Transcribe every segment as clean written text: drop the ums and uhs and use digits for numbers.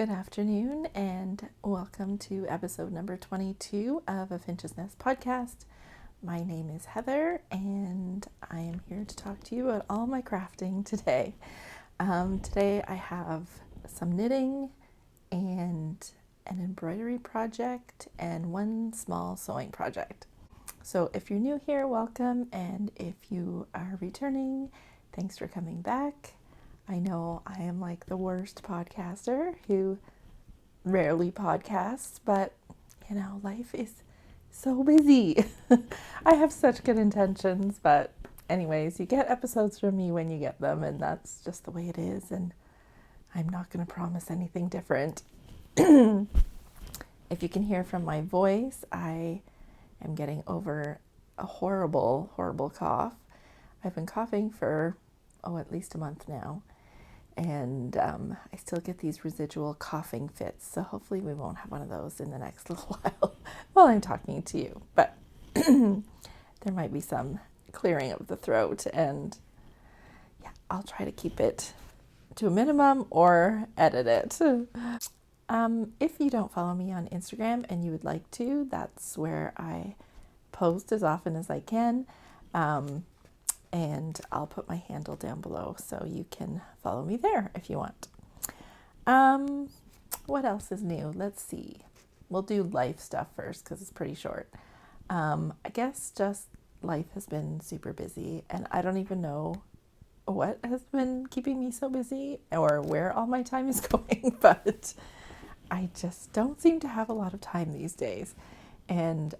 Good afternoon and welcome to episode number 22 of a Finch's Nest podcast. My name is Heather and I am here to talk to you about all my crafting today. Today I have some knitting and an embroidery project and one small sewing project. So if you're new here, welcome, and if you are returning, thanks for coming back. I know I am like the worst podcaster who rarely podcasts, but you know, life is so busy. I have such good intentions, but anyways, you get episodes from me when you get them, and that's just the way it is, and I'm not going to promise anything different. If you can hear from my voice, I am getting over a horrible cough. I've been coughing for, at least a month now. And I still get these residual coughing fits, so hopefully we won't have one of those in the next little while I'm talking to you. But there might be some clearing of the throat, and yeah, I'll try to keep it to a minimum or edit it. If you don't follow me on Instagram and you would like to, that's where I post as often as I can. And I'll put my handle down below so you can follow me there if you want. What else is new? Let's see. We'll do life stuff first because it's pretty short. I guess just life has been super busy, and I don't even know what has been keeping me so busy or where all my time is going, but I just don't seem to have a lot of time these days. And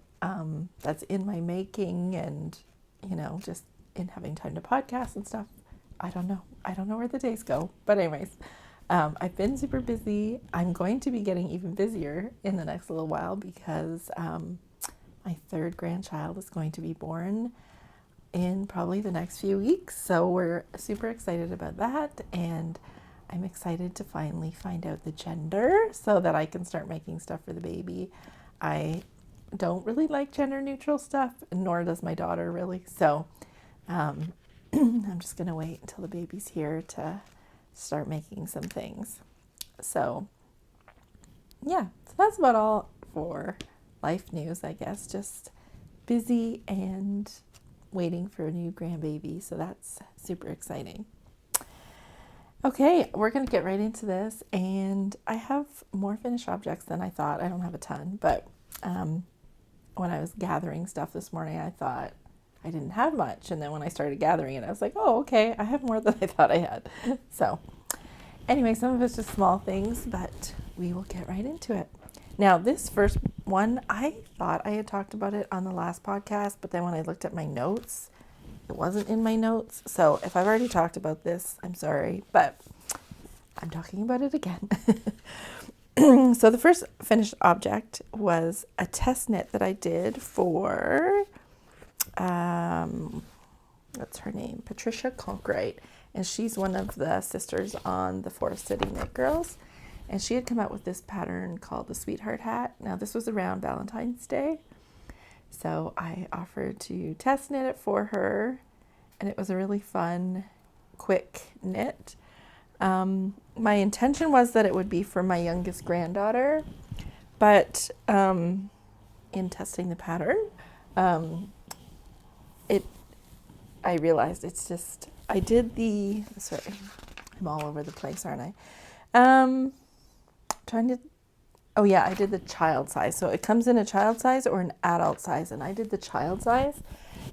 that's in my making and, just in having time to podcast and stuff. I don't know where the days go, but anyways, I've been super busy. I'm going to be getting even busier in the next little while because my third grandchild is going to be born in probably the next few weeks, so we're super excited about that, and I'm excited to finally find out the gender so that I can start making stuff for the baby. I don't really like gender neutral stuff, nor does my daughter really, so I'm just going to wait until the baby's here to start making some things. So, yeah, so that's about all for life news, I guess. Just busy and waiting for a new grandbaby, so that's super exciting. Okay, we're going to get right into this, and I have more finished objects than I thought. I don't have a ton, but when I was gathering stuff this morning, I thought I didn't have much, and then when I started gathering it, I was like, oh, okay, I have more than I thought I had. So anyway, some of it's just small things, but we will get right into it. Now, this first one, I thought I had talked about it on the last podcast, but then when I looked at my notes, it wasn't in my notes. So if I've already talked about this, I'm sorry, but I'm talking about it again. So the first finished object was a test knit that I did for what's her name? Patricia Cronkwright, and she's one of the sisters on the Forest City Knit Girls, and she had come out with this pattern called the Sweetheart Hat. Now this was around Valentine's Day, so I offered to test knit it for her, and it was a really fun, quick knit. My intention was that it would be for my youngest granddaughter, but in testing the pattern, I realized it's just, I did I'm all over the place, aren't I? I did the child size. So it comes in a child size or an adult size, and I did the child size.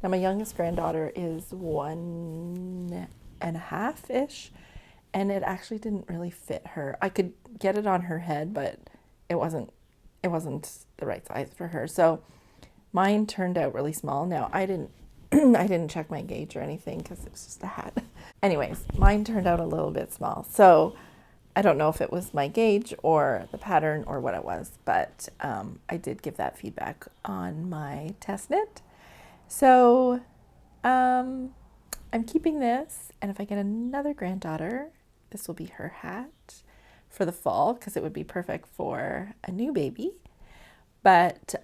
Now my youngest granddaughter is 1.5-ish, and it actually didn't really fit her. I could get it on her head, but it wasn't the right size for her. So mine turned out really small. Now I didn't check my gauge or anything because it was just a hat. Anyways, mine turned out a little bit small. So I don't know if it was my gauge or the pattern or what it was, but I did give that feedback on my test knit. So I'm keeping this, and if I get another granddaughter, this will be her hat for the fall because it would be perfect for a new baby. But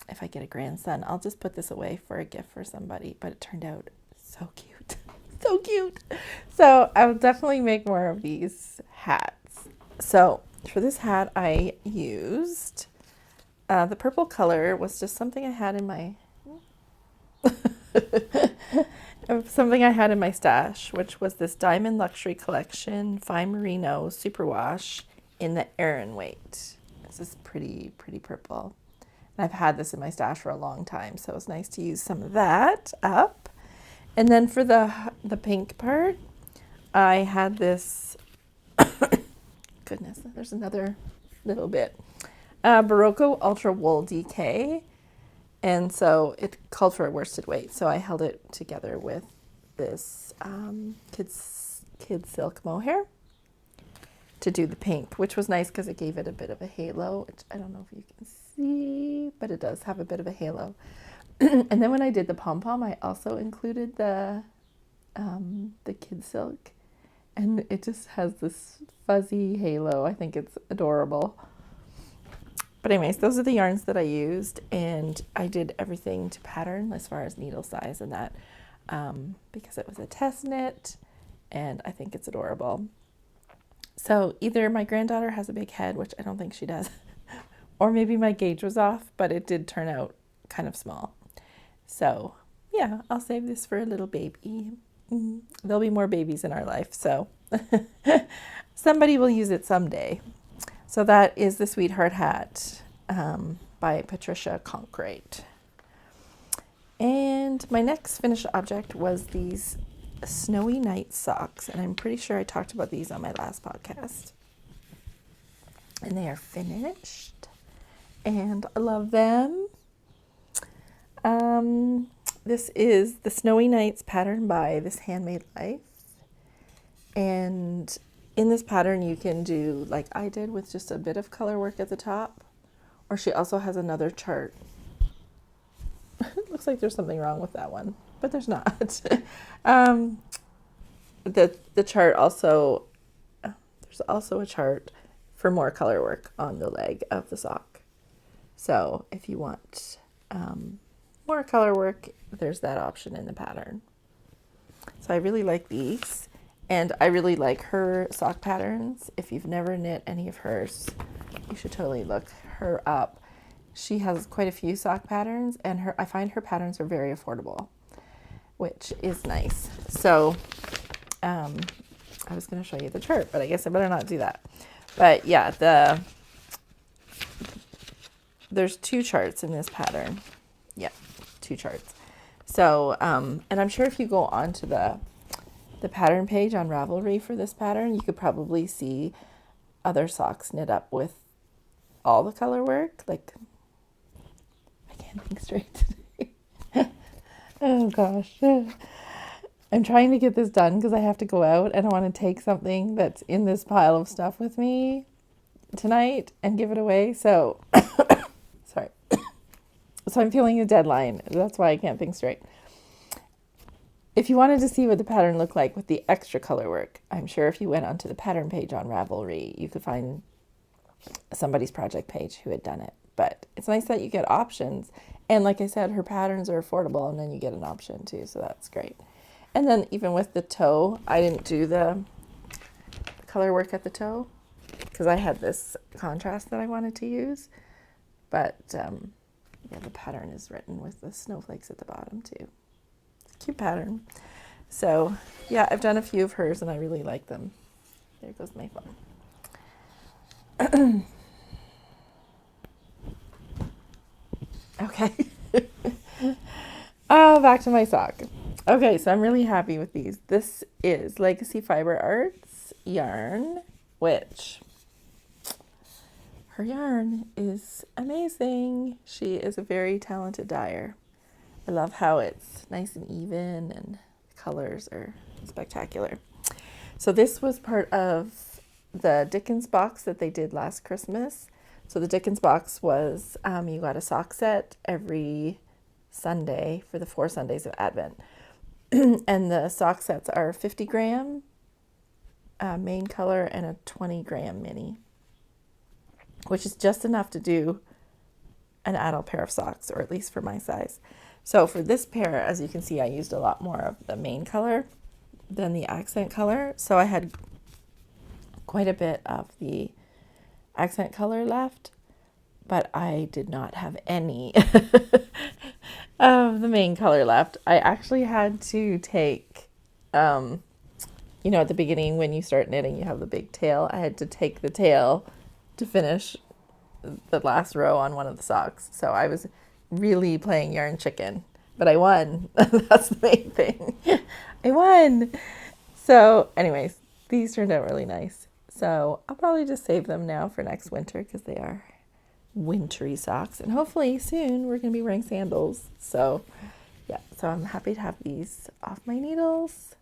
if I get a grandson, I'll just put this away for a gift for somebody. But it turned out so cute. So cute. So I'll definitely make more of these hats. So For this hat, I used the purple color was just something I had in my stash, which was this Diamond Luxury Collection Fine Merino Superwash in the Aran weight. This is pretty purple. And I've had this in my stash for a long time, so it's nice to use some of that up. And then for the pink part, I had this, goodness, there's another little bit, Berroco Ultra Wool DK. And so it called for a worsted weight, so I held it together with this kids Silk Mohair to do the pink, which was nice because it gave it a bit of a halo, which I don't know if you can see, but it does have a bit of a halo. And then when I did the pom-pom, I also included the kid silk, and it just has this fuzzy halo. I think it's adorable. But anyways, those are the yarns that I used, and I did everything to pattern as far as needle size and that, because it was a test knit, and I think it's adorable. So either my granddaughter has a big head, which I don't think she does, or maybe my gauge was off, but it did turn out kind of small. So yeah, I'll save this for a little baby. There'll be more babies in our life, so somebody will use it someday. So that is the Sweetheart Hat by Patricia Cronkwright. And my next finished object was these Snowy Night socks, and I'm pretty sure I talked about these on my last podcast. And they are finished, and I love them. This is the Snowy Nights pattern by this Handmade Life, and in this pattern you can do like I did with just a bit of color work at the top, or she also has another chart. Looks like there's something wrong with that one, but there's not. The chart also, there's also a chart for more color work on the leg of the sock. So if you want more color work, there's that option in the pattern. So I really like these, and I really like her sock patterns. If you've never knit any of hers, you should totally look her up. She has quite a few sock patterns, and I find her patterns are very affordable, which is nice. So I was going to show you the chart, but I guess I better not do that. But yeah, there's two charts in this pattern. Yeah, two charts. So, and I'm sure if you go onto the pattern page on Ravelry for this pattern, you could probably see other socks knit up with all the color work. Like, I can't think straight today. Oh gosh. I'm trying to get this done because I have to go out, and I want to take something that's in this pile of stuff with me tonight and give it away. So, sorry. So I'm feeling a deadline. That's why I can't think straight. If you wanted to see what the pattern looked like with the extra color work, I'm sure if you went onto the pattern page on Ravelry, you could find somebody's project page who had done it. But it's nice that you get options. And like I said, her patterns are affordable, and then you get an option too. So that's great. And then even with the toe, I didn't do the color work at the toe because I had this contrast that I wanted to use. But yeah, the pattern is written with the snowflakes at the bottom too. It's a cute pattern. So yeah, I've done a few of hers and I really like them. There goes my phone. Okay. Oh, back to my sock. Okay, so I'm really happy with these. This is Legacy Fiber Arts yarn, which her yarn is amazing. She is a very talented dyer. I love how it's nice and even, and the colors are spectacular. So this was part of the Dickens box that they did last Christmas. So the Dickens box was you got a sock set every Sunday for the 4 Sundays of Advent. And the sock sets are 50 gram main color and a 20 gram mini, which is just enough to do an adult pair of socks, or at least for my size. So for this pair, as you can see, I used a lot more of the main color than the accent color. So I had quite a bit of the accent color left, but I did not have any of the main color left. I actually had to take, at the beginning when you start knitting, you have the big tail. I had to take the tail to finish the last row on one of the socks. So I was really playing yarn chicken, but I won. That's the main thing. I won. So anyways, these turned out really nice. So I'll probably just save them now for next winter because they are wintry socks. And hopefully soon we're going to be wearing sandals. So yeah, so I'm happy to have these off my needles.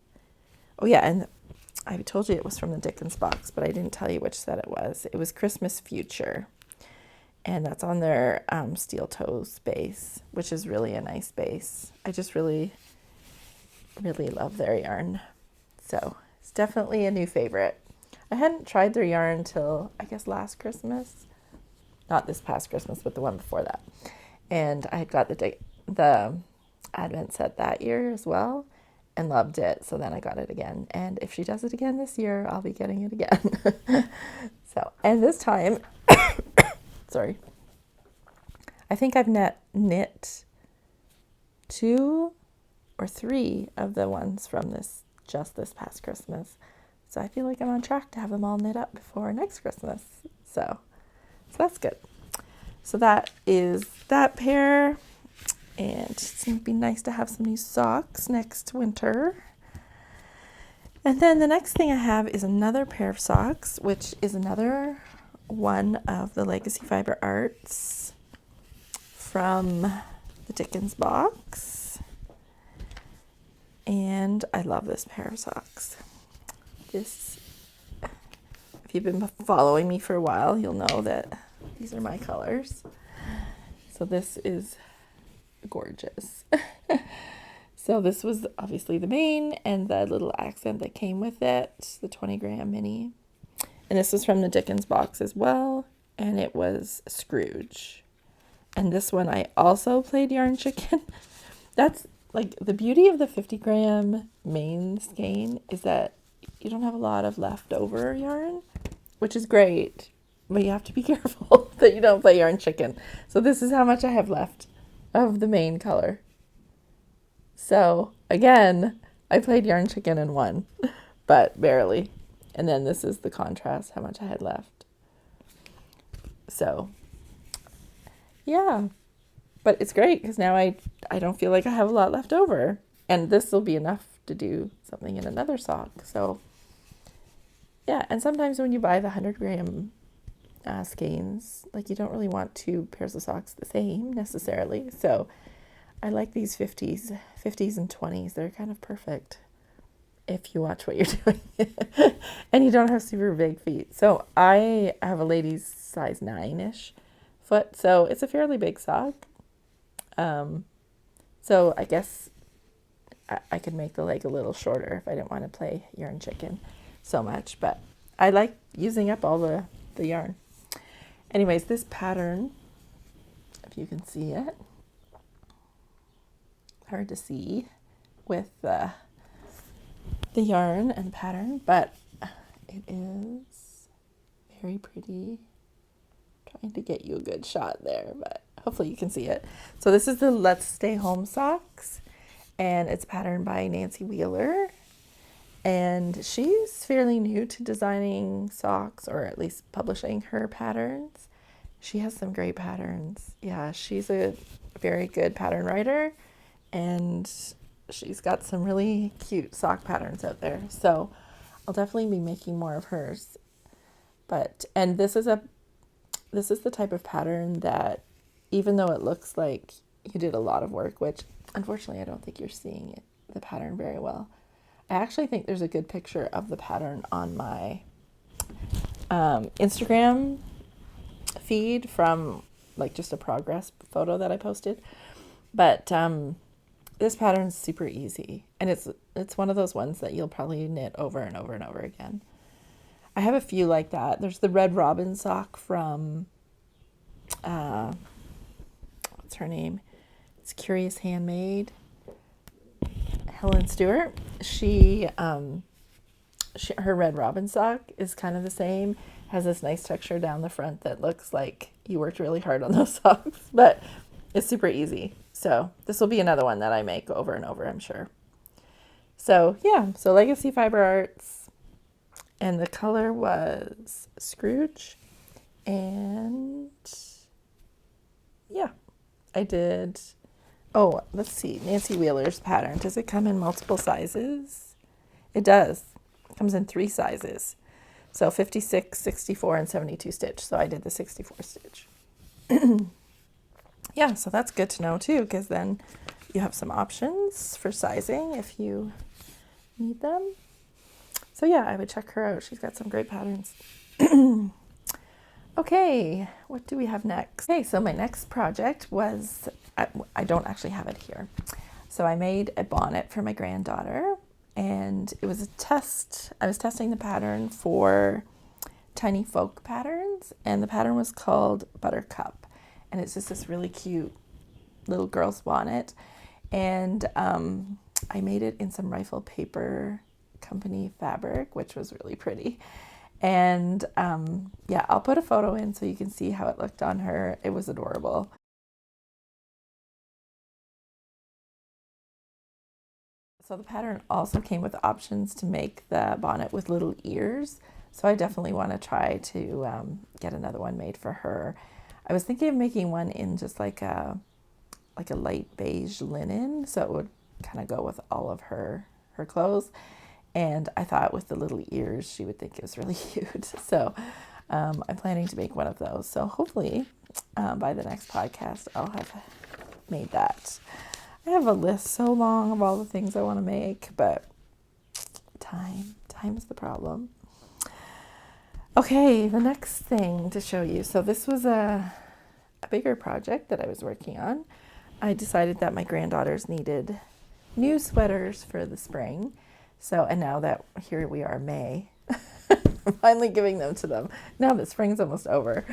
Oh yeah, and I told you it was from the Dickens box, but I didn't tell you which set it was. It was Christmas Future. And that's on their steel toes base, which is really a nice base. I just really, really love their yarn. So it's definitely a new favorite. I hadn't tried their yarn till, I guess, last Christmas. Not this past Christmas, but the one before that. And I had got the Advent set that year as well and loved it. So then I got it again. And if she does it again this year, I'll be getting it again. So, and this time, sorry, I think I've knit 2 or 3 of the ones from this past Christmas. So I feel like I'm on track to have them all knit up before next Christmas. So that's good. So that is that pair. And it's going to be nice to have some new socks next winter. And then the next thing I have is another pair of socks, which is another one of the Legacy Fiber Arts from the Dickens box. And I love this pair of socks. If you've been following me for a while, you'll know that these are my colors. So this is gorgeous. So this was obviously the main and the little accent that came with it, the 20-gram mini. And this was from the Dickens box as well, and it was Scrooge. And this one I also played yarn chicken. That's like the beauty of the 50-gram main skein is that you don't have a lot of leftover yarn, which is great, but you have to be careful that you don't play yarn chicken. So this is how much I have left of the main color. So again, I played yarn chicken and won, but barely. And then this is the contrast, how much I had left. So yeah, but it's great because now I don't feel like I have a lot left over, and this will be enough to do something in another sock. So yeah, and sometimes when you buy the 100-gram skeins, like you don't really want 2 pairs of socks the same necessarily. So I like these 50s and 20s. They're kind of perfect if you watch what you're doing and you don't have super big feet. So I have a lady's size 9-ish foot, so it's a fairly big sock. So I guess I could make the leg a little shorter if I didn't want to play yarn chicken so much, but I like using up all the yarn. Anyways, this pattern, if you can see it, hard to see with the yarn and pattern, but it is very pretty. Trying to get you a good shot there, but hopefully you can see it. So this is the Let's Stay Home socks, and it's patterned by Nancy Wheeler. And she's fairly new to designing socks, or at least publishing her patterns. She has some great patterns. Yeah, she's a very good pattern writer, and she's got some really cute sock patterns out there. So I'll definitely be making more of hers. And this is the type of pattern that, even though it looks like you did a lot of work, which unfortunately I don't think you're seeing the pattern very well. I actually think there's a good picture of the pattern on my Instagram feed from like just a progress photo that I posted. But this pattern's super easy, and it's one of those ones that you'll probably knit over and over and over again. I have a few like that. There's the Red Robin sock from what's her name? It's Curious Handmade. Helen Stewart. Her Red Robin sock is kind of the same, has this nice texture down the front that looks like you worked really hard on those socks, but it's super easy. So this will be another one that I make over and over, I'm sure. So yeah, so Legacy Fiber Arts, and the color was Scrooge. And yeah, I did, oh, let's see, Nancy Wheeler's pattern. Does it come in multiple sizes? It does. It comes in 3 sizes. So 56, 64, and 72 stitch. So I did the 64 stitch. Yeah, so that's good to know too, because then you have some options for sizing if you need them. So yeah, I would check her out. She's got some great patterns. Okay, what do we have next? Okay, so my next project was, I don't actually have it here. So I made a bonnet for my granddaughter, and it was a test. I was testing the pattern for Tiny Folk Patterns, and the pattern was called Buttercup. And it's just this really cute little girl's bonnet. And I made it in some Rifle Paper Company fabric, which was really pretty. And yeah, I'll put a photo in so you can see how it looked on her. It was adorable. So the pattern also came with options to make the bonnet with little ears. So I definitely want to try to get another one made for her. I was thinking of making one in just like a light beige linen, so it would kind of go with all of her clothes. And I thought with the little ears, she would think it was really cute. So I'm planning to make one of those. So hopefully by the next podcast, I'll have made that. I have a list so long of all the things I want to make, but time is the problem. Okay, the next thing to show you. So this was a bigger project that I was working on. I decided that my granddaughters needed new sweaters for the spring. So, and now that here we are, May, I'm finally giving them to them. Now that spring's almost over.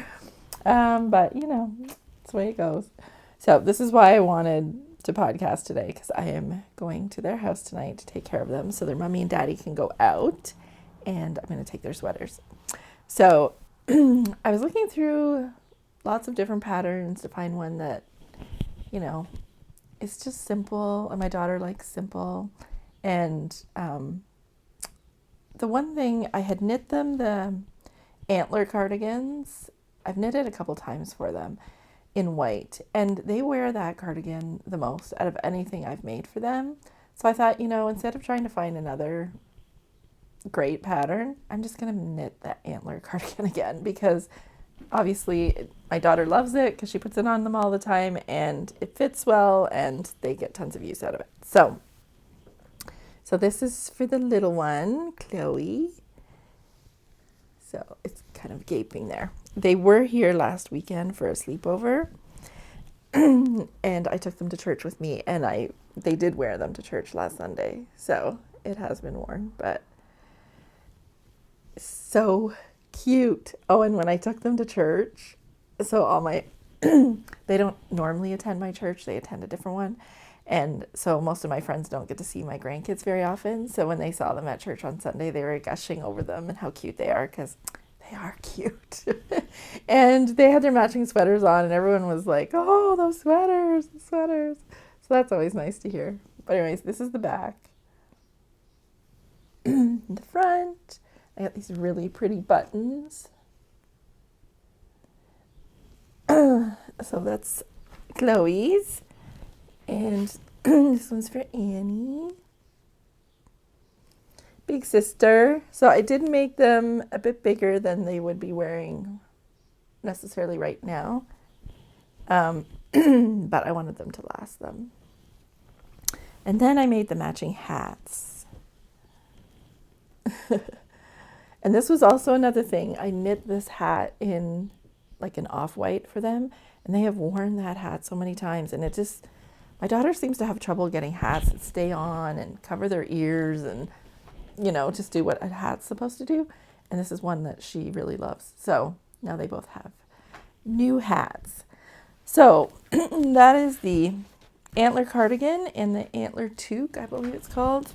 But you know, that's the way it goes. So this is why I wanted to podcast today, because I am going to their house tonight to take care of them so their mommy and daddy can go out, and I'm going to take their sweaters. So I was looking through lots of different patterns to find one that, you know, is just simple, and my daughter likes simple. And the one thing, I had knit them the Antler cardigans. I've knitted a couple times for them in white, and they wear that cardigan the most out of anything I've made for them. So I thought, you know, instead of trying to find another great pattern, I'm just going to knit that Antler cardigan again, because obviously my daughter loves it because she puts it on them all the time, and it fits well, and they get tons of use out of it. So this is for the little one, Chloe. So it's kind of gaping there. They were here last weekend for a sleepover, and I took them to church with me, and they did wear them to church last Sunday. So it has been worn, but so cute. Oh, and when I took them to church, so all my, they don't normally attend my church. They attend a different one. And so most of my friends don't get to see my grandkids very often. So when they saw them at church on Sunday, they were gushing over them and how cute they are, because they are cute. And they had their matching sweaters on, and everyone was like, oh, those sweaters, the sweaters. So that's always nice to hear. But anyways, this is the back. The front, I got these really pretty buttons. So that's Chloe's. And this one's for Annie. Big sister. So I did make them a bit bigger than they would be wearing necessarily right now. But I wanted them to last them. And then I made the matching hats. And this was also another thing. I knit this hat in like an off-white for them, and they have worn that hat so many times, and it just, my daughter seems to have trouble getting hats that stay on and cover their ears and, you know, just do what a hat's supposed to do. And this is one that she really loves. So now they both have new hats. So that is the Antler cardigan and the Antler Toque, I believe it's called,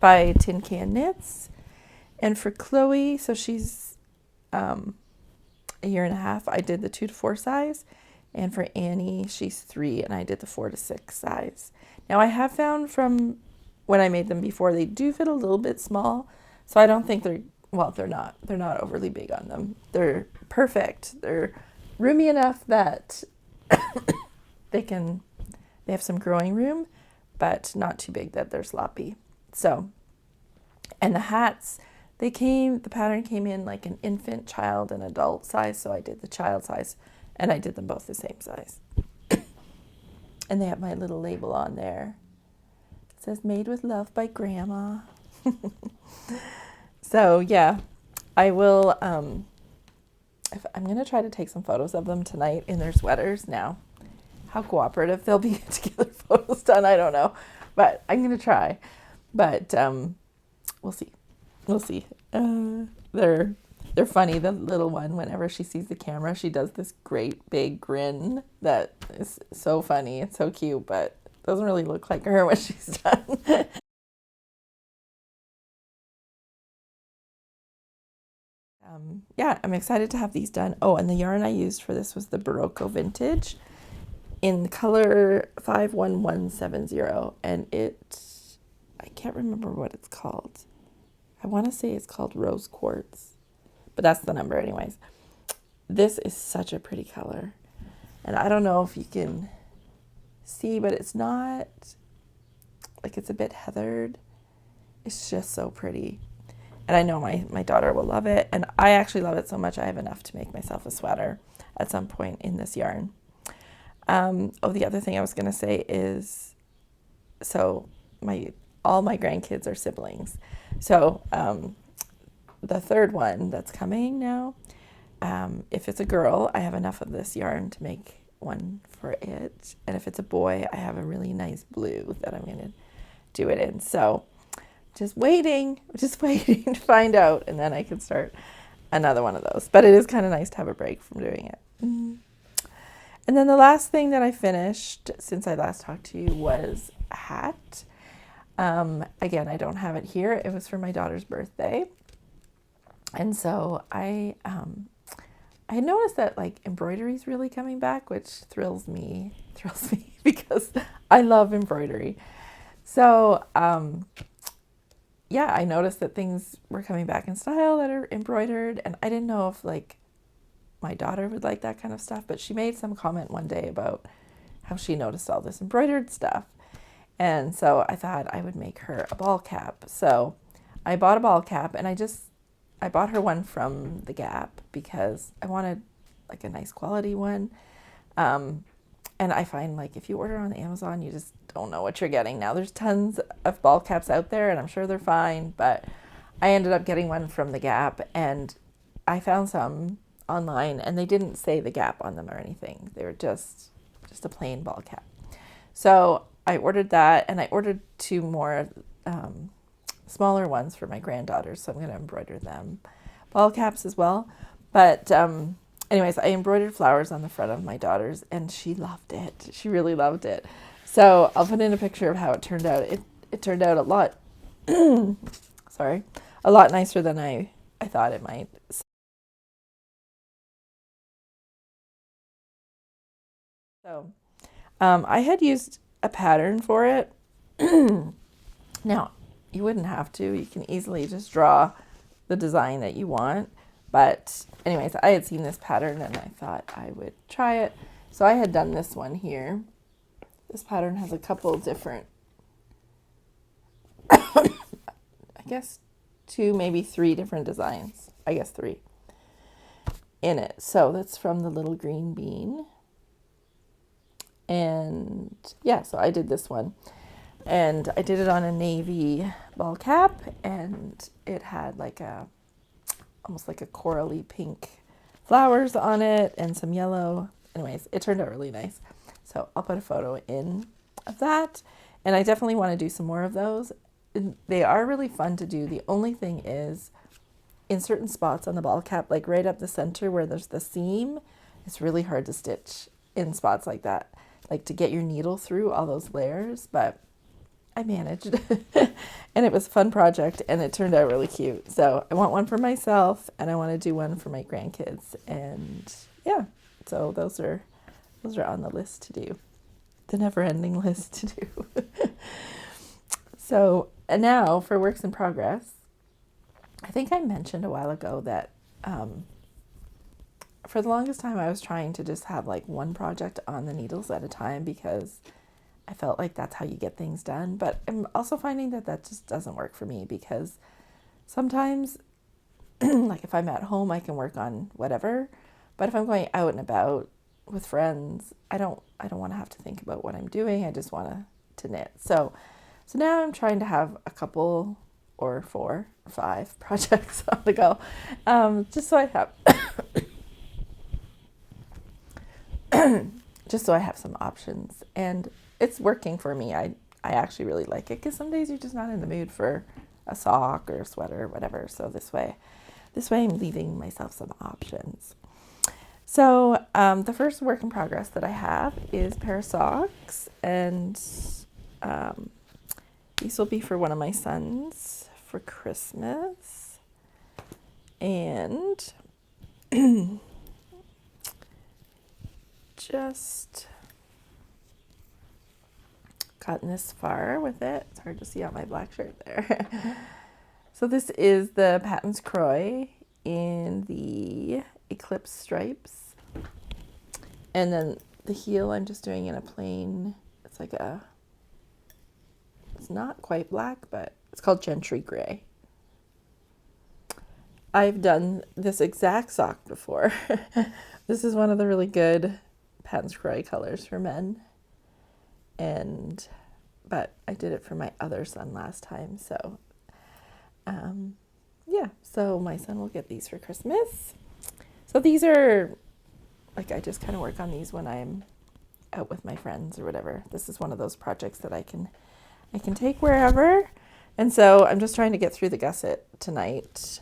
by Tin Can Knits. And for Chloe, so she's a year and a half, I did the 2 to 4 size. And for Annie, she's 3, and I did the 4 to 6 size. Now, I have found from when I made them before, they do fit a little bit small. So I don't think they're not overly big on them. They're perfect. They're roomy enough that they have some growing room, but not too big that they're sloppy. So, and the hats, the pattern came in like an infant, child, and adult size. So I did the child size, and I did them both the same size. And they have my little label on there. It says made with love by Grandma. So yeah, I will, I'm going to try to take some photos of them tonight in their sweaters. Now, how cooperative they'll be to get their photos done, I don't know, but I'm going to try. But we'll see. They're funny. The little one, whenever she sees the camera, she does this great big grin that is so funny. It's so cute, but doesn't really look like her when she's done. Yeah, I'm excited to have these done. Oh, and the yarn I used for this was the Berroco Vintage in color 51170, and I can't remember what it's called. I want to say it's called Rose Quartz, but that's the number anyways. This is such a pretty color, and I don't know if you can see, but it's not, like, it's a bit heathered. It's just so pretty. And I know my daughter will love it. And I actually love it so much I have enough to make myself a sweater at some point in this yarn. The other thing I was going to say is, so all my grandkids are siblings. So the third one that's coming now, if it's a girl, I have enough of this yarn to make one for it. And if it's a boy, I have a really nice blue that I'm going to do it in. So just waiting to find out, and then I can start another one of those. But it is kind of nice to have a break from doing it. And then the last thing that I finished since I last talked to you was a hat. Again, I don't have it here. It was for my daughter's birthday. And so I noticed that like embroidery is really coming back, which thrills me because I love embroidery. So, yeah, I noticed that things were coming back in style that are embroidered, and I didn't know if like my daughter would like that kind of stuff, but she made some comment one day about how she noticed all this embroidered stuff. And so I thought I would make her a ball cap. So I bought a ball cap, and I bought her one from the Gap because I wanted like a nice quality one. And I find like if you order on Amazon, you just don't know what you're getting. Now there's tons of ball caps out there, and I'm sure they're fine, but I ended up getting one from the Gap, and I found some online, and they didn't say the Gap on them or anything. They were just a plain ball cap. So I ordered that, and I ordered 2 more smaller ones for my granddaughters, so I'm going to embroider them ball caps as well. But anyways, I embroidered flowers on the front of my daughter's, and she loved it. She really loved it. So I'll put in a picture of how it turned out. It turned out a lot, a lot nicer than I thought it might. So I had used a pattern for it. Now, you wouldn't have to. You can easily just draw the design that you want. But anyways, I had seen this pattern, and I thought I would try it. So I had done this one here. This pattern has a couple different, I guess 2, maybe 3 different designs. I guess 3 in it. So that's from the Little Green Bean. And yeah, so I did this one. And I did it on a navy ball cap, and it had like almost like a corally pink flowers on it and some yellow. Anyways, it turned out really nice. So I'll put a photo in of that. And I definitely want to do some more of those. They are really fun to do. The only thing is, in certain spots on the ball cap, like right up the center where there's the seam, it's really hard to stitch in spots like that, like to get your needle through all those layers. But I managed. And it was a fun project, and it turned out really cute. So I want one for myself, and I want to do one for my grandkids. And yeah, so those are on the list to do. The never-ending list to do. So, and now for works in progress. I think I mentioned a while ago that for the longest time I was trying to just have like one project on the needles at a time because I felt like that's how you get things done. But I'm also finding that just doesn't work for me because sometimes, like if I'm at home, I can work on whatever. But if I'm going out and about with friends, I don't want to have to think about what I'm doing. I just want to knit. So now I'm trying to have a couple or 4 or 5 projects on the go, just so I have just so I have some options. And it's working for me. I actually really like it because some days you're just not in the mood for a sock or a sweater or whatever. So this way I'm leaving myself some options. So the first work in progress that I have is a pair of socks, and these will be for one of my sons for Christmas. And just gotten this far with it. It's hard to see on my black shirt there. So this is the Patons Croy in the Eclipse stripes. And then the heel I'm just doing in a plain, it's not quite black, but it's called Gentry gray. I've done this exact sock before. This is one of the really good Patons Croy colors for men. But I did it for my other son last time. So, so my son will get these for Christmas. So these are, like, I just kind of work on these when I'm out with my friends or whatever. This is one of those projects that I can take wherever. And so I'm just trying to get through the gusset tonight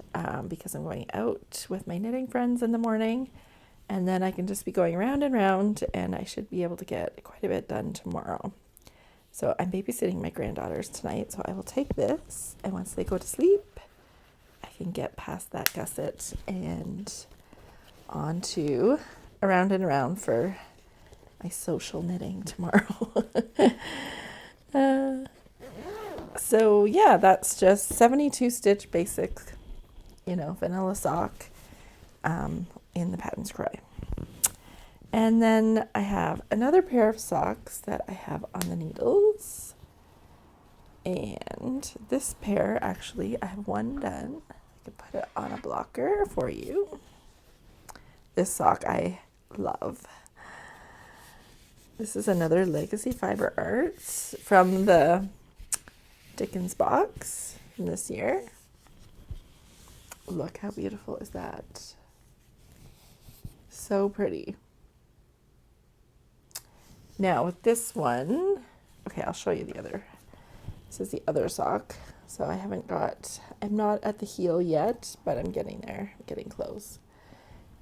because I'm going out with my knitting friends in the morning. And then I can just be going round and round, and I should be able to get quite a bit done tomorrow. So I'm babysitting my granddaughters tonight, so I will take this, and once they go to sleep, I can get past that gusset and on to around and around for my social knitting tomorrow. So yeah, that's just 72 stitch basic, vanilla sock in the Pattons Croy. And then I have another pair of socks that I have on the needles. And this pair, actually, I have one done. I can put it on a blocker for you. This sock I love. This is another Legacy Fiber Arts from the Dickens box from this year. Look how beautiful is that. So pretty. Now with this one, okay, I'll show you the other. This is the other sock. So I'm not at the heel yet, but I'm getting there, I'm getting close.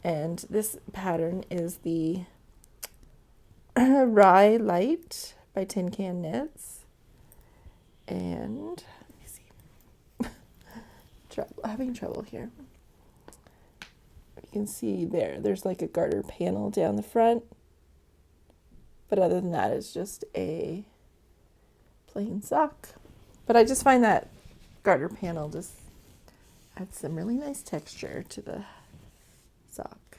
And this pattern is the Rye Light by Tin Can Knits. And let me see. Having trouble here. You can see there's like a garter panel down the front. But other than that, it's just a plain sock. But I just find that garter panel just adds some really nice texture to the sock.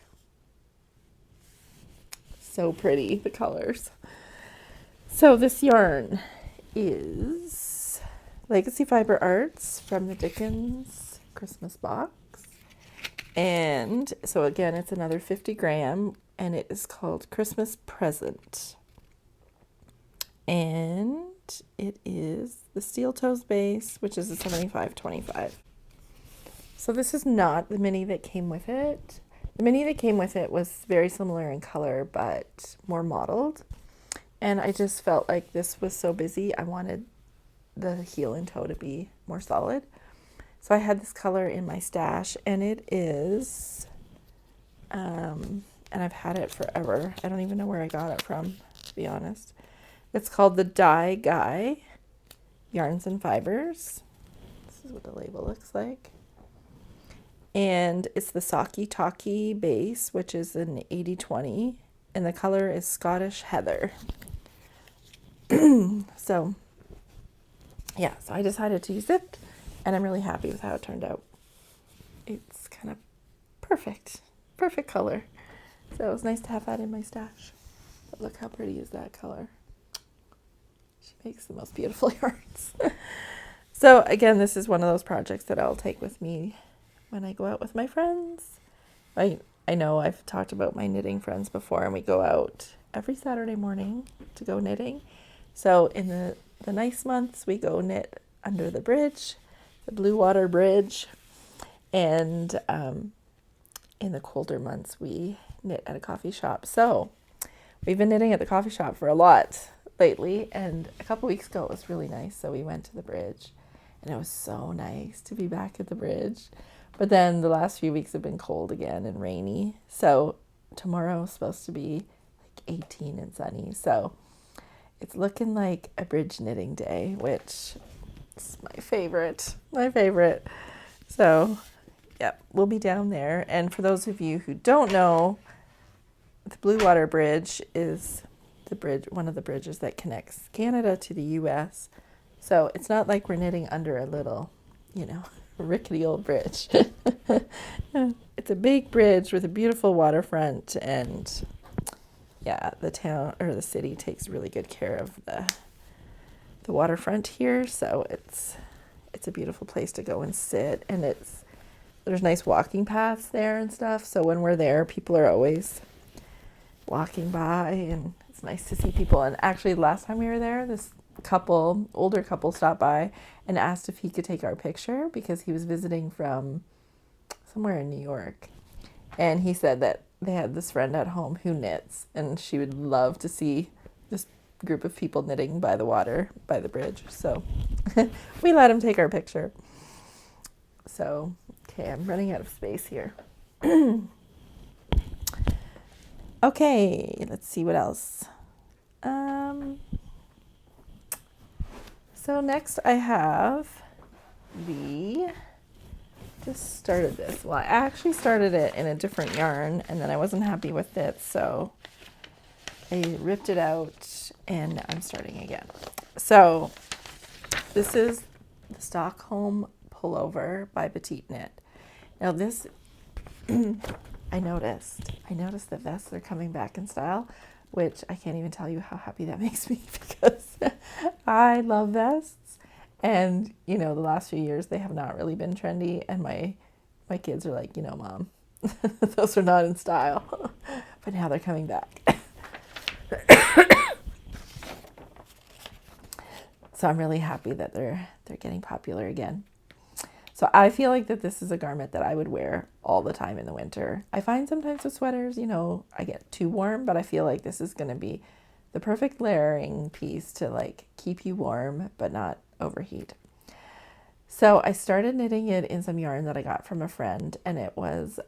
So pretty, the colors. So this yarn is Legacy Fiber Arts from the Dickens Christmas box. And so again, it's another 50 gram, and it is called Christmas Present. And it is the steel toes base, which is a 75-25. So this is not the mini that came with it. The mini that came with it was very similar in color, but more modeled. And I just felt like this was so busy, I wanted the heel and toe to be more solid. So I had this color in my stash, and it is, and I've had it forever. I don't even know where I got it from, to be honest. It's called the Dye Guy, Yarns and Fibers. This is what the label looks like. And it's the Antler Toque base, which is an 80/20, and the color is Scottish Heather. So yeah, so I decided to use it, and I'm really happy with how it turned out. It's kind of perfect color. So it was nice to have that in my stash. But look how pretty is that color. She makes the most beautiful yarns. So again, this is one of those projects that I'll take with me when I go out with my friends. I know I've talked about my knitting friends before, and we go out every Saturday morning to go knitting. So in the nice months, we go knit under the bridge, the Blue Water Bridge, and in the colder months, we knit at a coffee shop. So we've been knitting at the coffee shop for a lot lately, and a couple weeks ago it was really nice. So we went to the bridge, and it was so nice to be back at the bridge. But then the last few weeks have been cold again and rainy. So tomorrow is supposed to be like 18 and sunny. So it's looking like a bridge knitting day, which is my favorite. So yeah, we'll be down there. And for those of you who don't know, the Blue Water Bridge is the bridge, one of the bridges that connects Canada to the US. So it's not like we're knitting under a little, rickety old bridge. It's a big bridge with a beautiful waterfront, and yeah, the town or the city takes really good care of the waterfront here. So it's a beautiful place to go and sit, and there's nice walking paths there and stuff. So when we're there, people are always walking by, and it's nice to see people. And actually, last time we were there, this older couple stopped by and asked if he could take our picture because he was visiting from somewhere in New York. And he said that they had this friend at home who knits, and she would love to see this group of people knitting by the water, by the bridge. So we let him take our picture. So, okay, I'm running out of space here. Okay, let's see what else. So next I have just started this. Well, I actually started it in a different yarn, and then I wasn't happy with it, so I ripped it out, and I'm starting again. So this is the Stockholm Pullover by Petite Knit. Now this, I noticed the vests are coming back in style, which I can't even tell you how happy that makes me because I love vests. And, the last few years they have not really been trendy. And my kids are like, Mom, those are not in style. But now they're coming back. So I'm really happy that they're getting popular again. So I feel like that this is a garment that I would wear all the time in the winter. I find sometimes with sweaters, I get too warm, but I feel like this is going to be the perfect layering piece to like keep you warm, but not overheat. So I started knitting it in some yarn that I got from a friend, and it was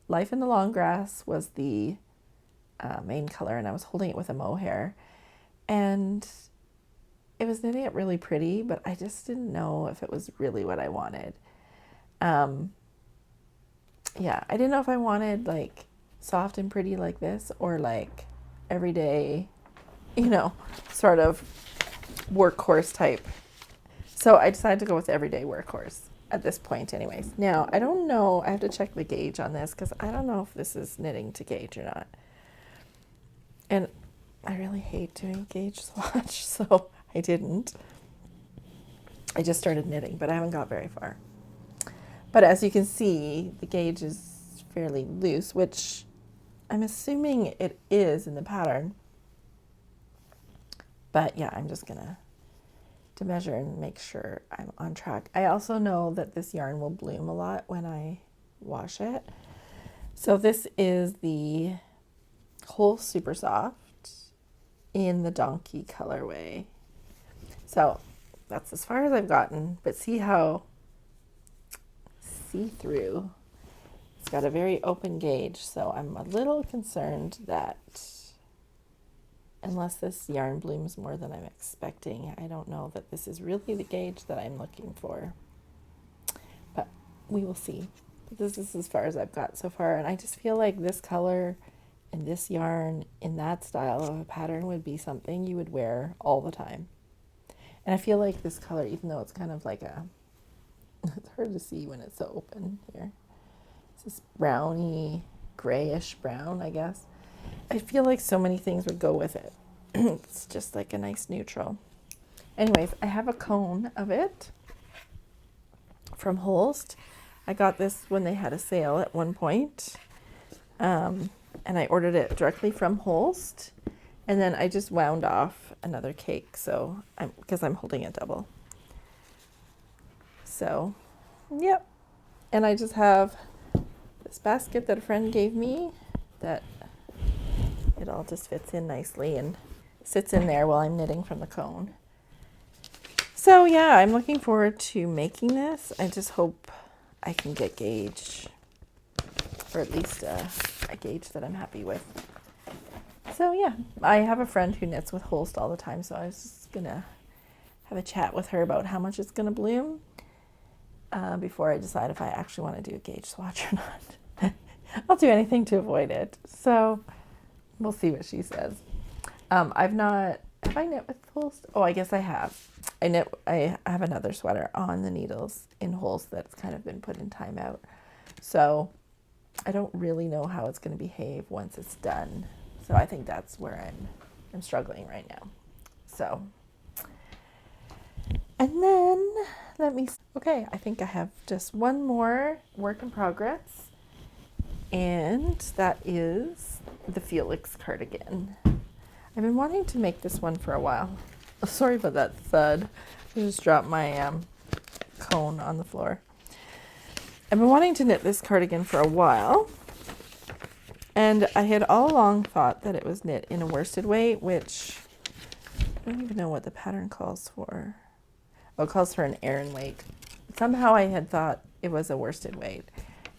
Life in the Long Grass was the main color, and I was holding it with a mohair, and it was knitting it really pretty, but I just didn't know if it was really what I wanted. I didn't know if I wanted like soft and pretty like this, or like everyday, sort of workhorse type. So I decided to go with everyday workhorse at this point anyways. Now, I don't know, I have to check the gauge on this because I don't know if this is knitting to gauge or not. And I really hate doing gauge swatch, so I didn't. I just started knitting, but I haven't got very far. But as you can see, the gauge is fairly loose, which I'm assuming it is in the pattern. But yeah, I'm just gonna to measure and make sure I'm on track. I also know that this yarn will bloom a lot when I wash it. So this is the whole super soft in the donkey colorway. So that's as far as I've gotten, but see how see-through. It's got a very open gauge, so I'm a little concerned that unless this yarn blooms more than I'm expecting, I don't know that this is really the gauge that I'm looking for. But we will see. This is as far as I've got so far, and I just feel like this color and this yarn in that style of a pattern would be something you would wear all the time. And I feel like this color, even though it's kind of like it's hard to see when it's so open here. It's this browny, grayish brown, I guess. I feel like so many things would go with it. It's just like a nice neutral. Anyways, I have a cone of it from Holst. I got this when they had a sale at one point. And I ordered it directly from Holst. And then I just wound off another cake, so because I'm holding it double. So, yep. And I just have this basket that a friend gave me that it all just fits in nicely and sits in there while I'm knitting from the cone. So yeah, I'm looking forward to making this. I just hope I can get gauge, or at least a gauge that I'm happy with. So yeah, I have a friend who knits with Holst all the time, so I was just gonna have a chat with her about how much it's gonna bloom before I decide if I actually want to do a gauge swatch or not. I'll do anything to avoid it. So we'll see what she says. Have I knit with Holst? Oh, I guess I have. I have another sweater on the needles in Holst that's kind of been put in timeout. So I don't really know how it's going to behave once it's done. So I think that's where I'm struggling right now. So, and then okay, I think I have just one more work in progress, and that is the Felix Cardigan. I've been wanting to make this one for a while. Sorry about that thud. I just dropped my cone on the floor. I've been wanting to knit this cardigan for a while, and I had all along thought that it was knit in a worsted weight, which I don't even know what the pattern calls for. Oh, it calls for an Aran weight. Somehow I had thought it was a worsted weight,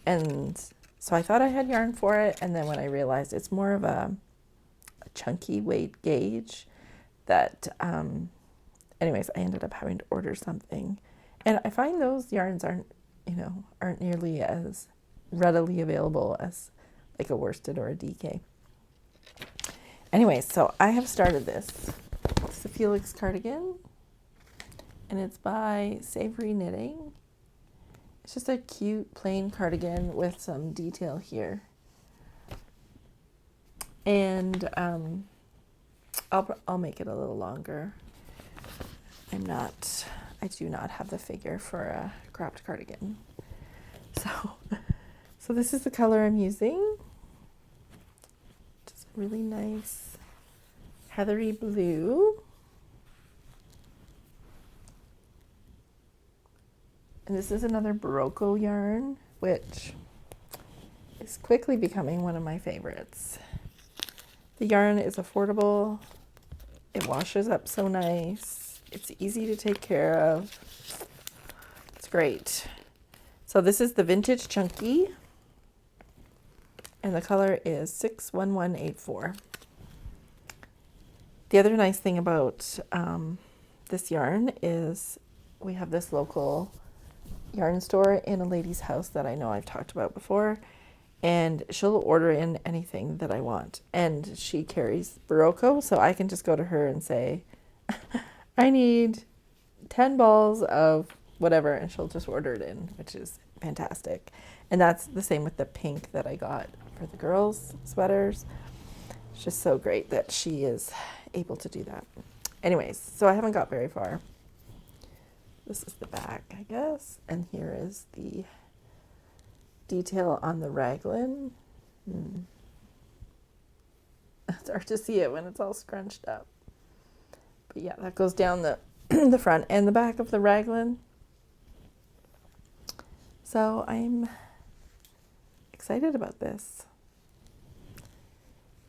and so I thought I had yarn for it, and then when I realized it's more of a chunky weight gauge, that anyways, I ended up having to order something, and I find those yarns aren't nearly as readily available as like a worsted or a DK. Anyways, so I have started this. It's the Felix Cardigan, and it's by Savory Knitting. It's just a cute plain cardigan with some detail here. And I'll make it a little longer. I do not have the figure for a cropped cardigan. So this is the color I'm using. Just a really nice heathery blue. And this is another Berroco yarn, which is quickly becoming one of my favorites. The yarn is affordable. It washes up so nice. It's easy to take care of. It's great. So this is the Vintage Chunky, and the color is 61184. The other nice thing about this yarn is we have this local yarn store in a lady's house that I know I've talked about before, and she'll order in anything that I want, and she carries Berroco, so I can just go to her and say I need 10 balls of whatever, and she'll just order it in, which is fantastic. And that's the same with the pink that I got for the girls' sweaters. It's just so great that she is able to do that. Anyways, so I haven't got very far. This is the back, I guess, and here is the detail on the raglan. It's hard to see it when it's all scrunched up. But yeah, that goes down the the front and the back of the raglan. So I'm excited about this.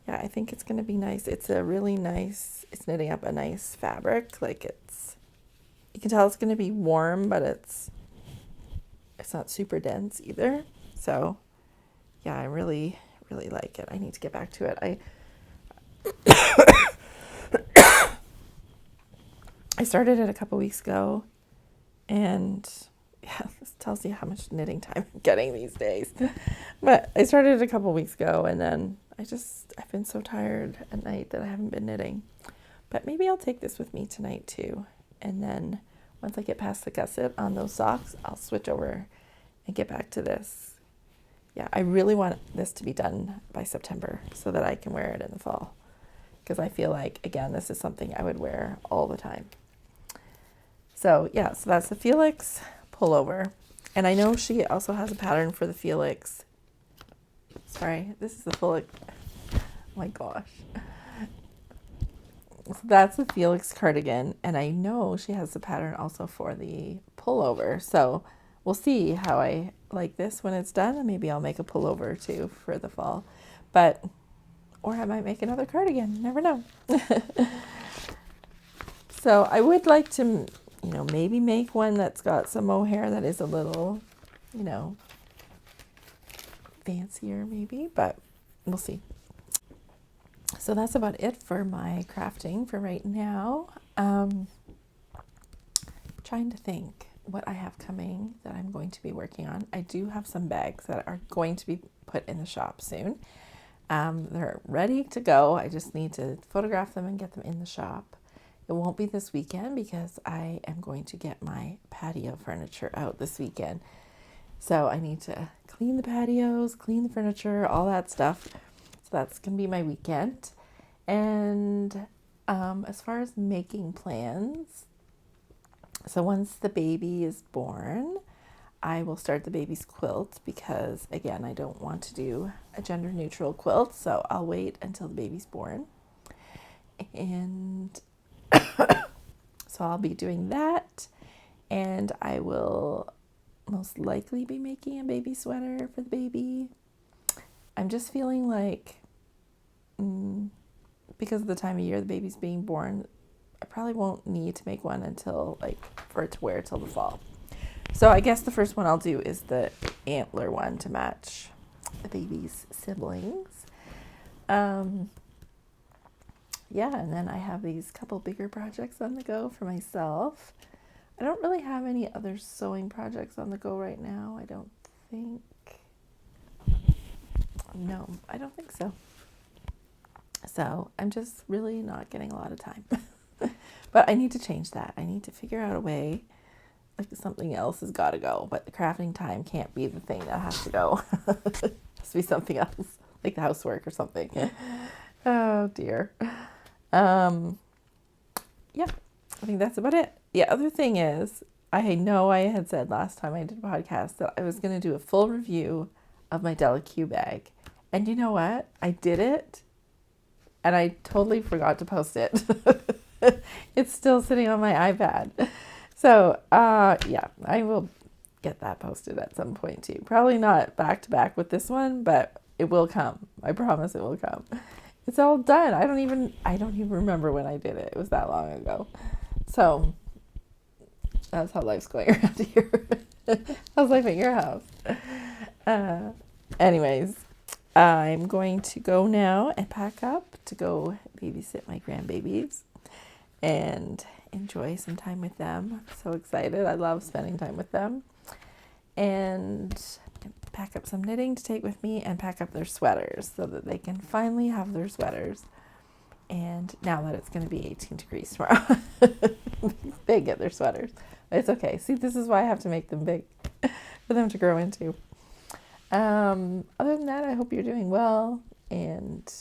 Yeah, I think it's going to be nice. It's a really nice, it's knitting up a nice fabric. Like you can tell it's going to be warm, but it's not super dense either. So yeah, I really, really like it. I need to get back to it. I started it a couple weeks ago, and yeah, this tells you how much knitting time I'm getting these days. But I started it a couple weeks ago, and then I've been so tired at night that I haven't been knitting. But maybe I'll take this with me tonight too. And then once I get past the gusset on those socks, I'll switch over and get back to this. Yeah, I really want this to be done by September so that I can wear it in the fall. Because I feel like, again, this is something I would wear all the time. So yeah, so that's the Felix pullover. And I know she also has a pattern for the Felix. Sorry, this is the full, oh my gosh. So that's the Felix cardigan. And I know she has the pattern also for the pullover. So we'll see how I like this when it's done. And maybe I'll make a pullover too for the fall. Or I might make another cardigan. Never know. So I would like to, maybe make one that's got some mohair that is a little, fancier maybe, but we'll see. So that's about it for my crafting for right now. Trying to think what I have coming that I'm going to be working on. I do have some bags that are going to be put in the shop soon. They're ready to go. I just need to photograph them and get them in the shop. It won't be this weekend because I am going to get my patio furniture out this weekend. So I need to clean the patios, clean the furniture, all that stuff. So that's going to be my weekend. And as far as making plans, so once the baby is born, I will start the baby's quilt because, again, I don't want to do a gender neutral quilt. So I'll wait until the baby's born. And so I'll be doing that. And I will most likely be making a baby sweater for the baby. I'm just feeling like, because of the time of year the baby's being born, I probably won't need to make one until for it to wear till the fall. So I guess the first one I'll do is the Antler one to match the baby's siblings. Yeah, and then I have these couple bigger projects on the go for myself. I don't really have any other sewing projects on the go right now, I don't think. No, I don't think so. So I'm just really not getting a lot of time. But I need to change that. I need to figure out a way. Something else has got to go, but the crafting time can't be the thing that has to go. It has to be something else, like the housework or something. Oh dear. Yeah, I think that's about it. The other thing is, I know I had said last time I did a podcast that I was going to do a full review of my Delicue bag. And you know what? I did it, and I totally forgot to post it. It's still sitting on my iPad. So, yeah, I will get that posted at some point too. Probably not back to back with this one, but it will come. I promise it will come. It's all done. I don't even remember when I did it. It was that long ago. So that's how life's going around here. How's life at your house? Anyways, I'm going to go now and pack up to go babysit my grandbabies and enjoy some time with them. I'm so excited. I love spending time with them. And pack up some knitting to take with me and pack up their sweaters so that they can finally have their sweaters. And now that it's going to be 18 degrees tomorrow, they get their sweaters. It's okay. See, this is why I have to make them big for them to grow into. Other than that, I hope you're doing well and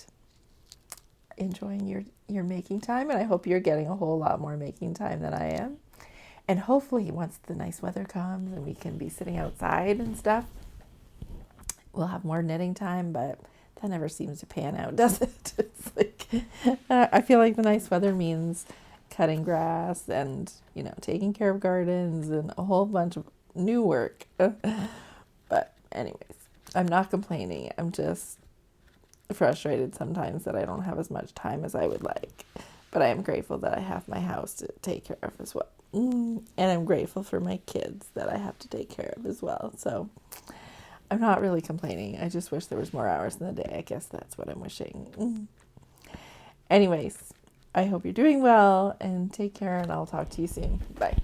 enjoying your making time. And I hope you're getting a whole lot more making time than I am. And hopefully once the nice weather comes and we can be sitting outside and stuff, we'll have more knitting time, but that never seems to pan out, does it? It's like, I feel like the nice weather means cutting grass and, taking care of gardens and a whole bunch of new work. But anyways, I'm not complaining. I'm just frustrated sometimes that I don't have as much time as I would like. But I am grateful that I have my house to take care of as well. And I'm grateful for my kids that I have to take care of as well. So I'm not really complaining. I just wish there was more hours in the day. I guess that's what I'm wishing. Anyways, I hope you're doing well, and take care, and I'll talk to you soon. Bye.